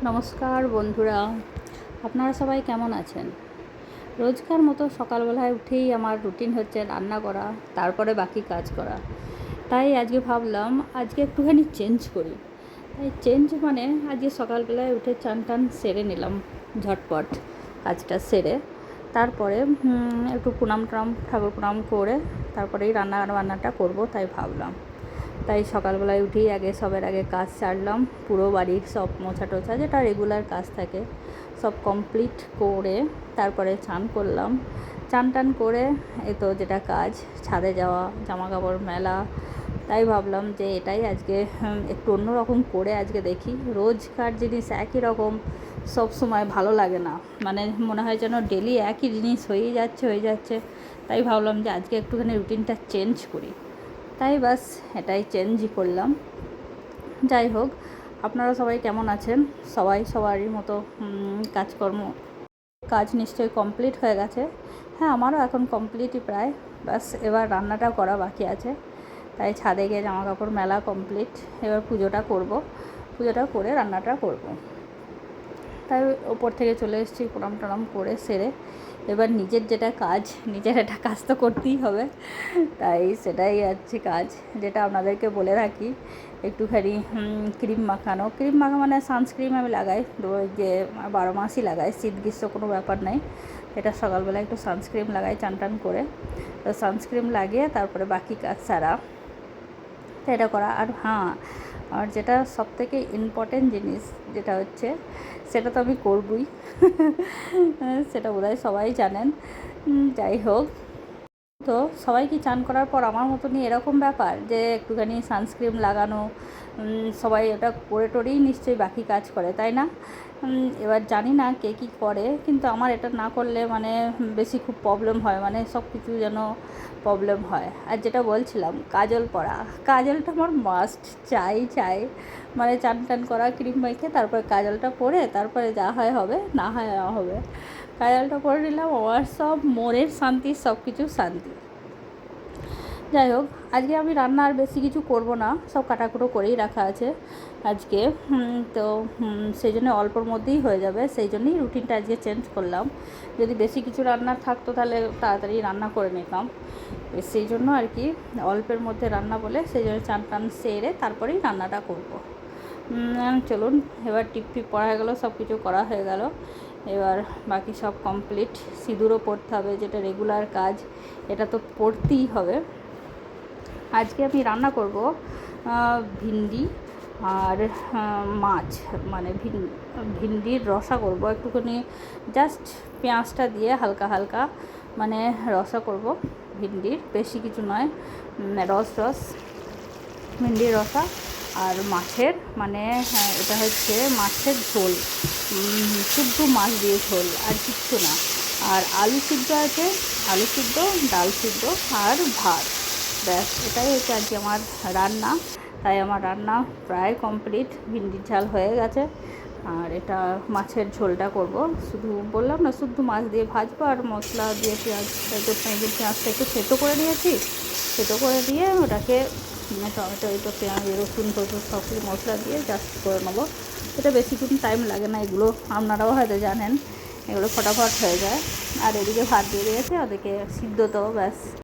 নমস্কার বন্ধুরা, আপনারা সবাই কেমন আছেন? রোজকার মতো সকালবেলায় উঠেই আমার রুটিন হচ্ছে রান্না করা, তারপরে বাকি কাজ করা। তাই আজকে ভাবলাম আজকে একটুখানি চেঞ্জ করি। তাই চেঞ্জ মানে আজকে সকালবেলায় উঠে চান টান সেরে নিলাম ঝটপট কাজটা সেরে। তারপরে একটু প্রণাম টনাম ঠাকুর প্রণাম করে তারপরেই রান্নাটা করব তাই ভাবলাম। তাই সকালবেলায় উঠেই সবার আগে কাজ সারলাম, পুরো বাড়ির সব মোছা টোছা যেটা রেগুলার কাজ থাকে সব কমপ্লিট করে তারপরে চান করলাম। চান টান করে তো যেটা কাজ, ছাদে যাওয়া, জামা কাপড় মেলা। তাই ভাবলাম যে এটাই আজকে একটু অন্যরকম করে আজকে দেখি। রোজকার জিনিস একই রকম সব সময় ভালো লাগে না, মানে মনে হয় যেন ডেলি একই জিনিস হয়ে যাচ্ছে। তাই ভাবলাম যে আজকে একটুখানি রুটিনটা চেঞ্জ করি। তাই বাস এটাই চেঞ্জই করলাম। যাই হোক, আপনারা সবাই কেমন আছেন? সবাই সবারই মতো কাজ নিশ্চয়ই কমপ্লিট হয়ে গেছে। হ্যাঁ, আমারও এখন কমপ্লিটই প্রায়। বাস এবার রান্নাটা করা বাকি আছে। তাই ছাদে গিয়ে জামা কাপড় মেলা কমপ্লিট। এবার পুজোটা করে রান্নাটা করব। তাই ওপর থেকে চলে এসেছি প্রণাম টনাম করে সেরে। এবার নিজের একটা কাজ তো করতেই হবে। তাই সেটাই আছে কাজ, যেটা আপনাদেরকে বলে রাখি। একটুখানি ক্রিম মাখা মানে সানস্ক্রিন আমি লাগাই, যে 12 মাসই লাগাই, শীত গ্রীষ্ম কোনো ব্যাপার নেই। এটা সকালবেলা একটু সানস্ক্রিন লাগাই চান টান করে। তো সানস্ক্রিন লাগিয়ে তারপরে বাকি কাজ সারা, তো এটা করা। আর হ্যাঁ, আর যেটা সবথেকে ইম্পর্টেন্ট জিনিস যেটা হচ্ছে, সেটা তো আমি করবই সেটা বোধহয় সবাই জানেন। যাই হোক, তো সবাই কি চান করার পর আমার মতনই এরকম ব্যাপার যে একটুখানি সানস্ক্রিন লাগানো, সবাই ওটা করে টোরেই নিশ্চয়ই বাকি কাজ করে, তাই না? এবার জানি না কে কী করে, কিন্তু আমার এটা না করলে মানে বেশি খুব প্রবলেম হয়, মানে সব কিছু যেন প্রবলেম হয়। আর যেটা বলছিলাম, কাজল পরা, কাজলটা আমার মাস্ট চাই। মানে চান টান করা, ক্রিম মেখে তারপরে কাজলটা পরে তারপরে যা হয় হবে, না হয় না হবে। কাজলটা পরে নিলাম, আমার সব মনের শান্তি, সব কিছু শান্তি। যাই হোক, আজকে আমি রান্না আর বেশি কিছু করব না, সব কাটাকুটো করেই রাখা আছে আজকে। তো সেই জন্য অল্পর মধ্যেই হয়ে যাবে, সেই জন্যই রুটিনটা আজকে চেঞ্জ করলাম। যদি বেশি কিছু রান্নার থাকতো তাহলে তাড়াতাড়ি রান্না করে নিতাম, সেই জন্য আর কি অল্পের মধ্যে রান্না বলে সেই জন্য চান টান সেরে তারপরেই রান্নাটা করব। চলুন, এবার টিপ পড়া হয়ে গেলো, সব কিছু করা হয়ে গেল। এবার বাকি সব কমপ্লিট। সিঁদুরও পড়তে হবে, যেটা রেগুলার কাজ, এটা তো পড়তেই হবে। আজকে আমি রান্না করব ভিন্ডি আর মাছ, মানে ভিন্ডির রসা করব একটুখানি, জাস্ট পেঁয়াজটা দিয়ে হালকা মানে রসা করব ভিন্ডির, বেশি কিছু নয়। রস ভিন্ডির রসা আর মাছের, মানে এটা হচ্ছে মাছের ঝোল, শুদ্ধ মাছ দিয়ে ঝোল, আর কিচ্ছু না। আর আলু সিদ্ধ আছে, আলু সিদ্ধ, ডাল সিদ্ধ আর ভাত, ব্যাস এটাই হচ্ছে আজকে আমার রান্না। তাই আমার রান্না প্রায় কমপ্লিট, ভিন্ডির ঝাল হয়ে গেছে। আর এটা মাছের ঝোলটা করব, শুধু বললাম না শুধু মাছ দিয়ে ভাজবো, আর মশলা দিয়ে পেঁয়াজটা একটু থেতো করে নিয়েছি, থেতো করে দিয়ে ওটাকে টমেটো পেঁয়াজ রসুন সব কিছু মশলা দিয়ে জাস্ট করে নেবো। এটা বেশিক্ষণ টাইম লাগে না, এগুলো আপনারাও হয়তো জানেন, এগুলো ফটাফট হয়ে যায়। আর এদিকে ভাত দিয়ে দিয়েছে, ওদিকে সিদ্ধ, তো ব্যাস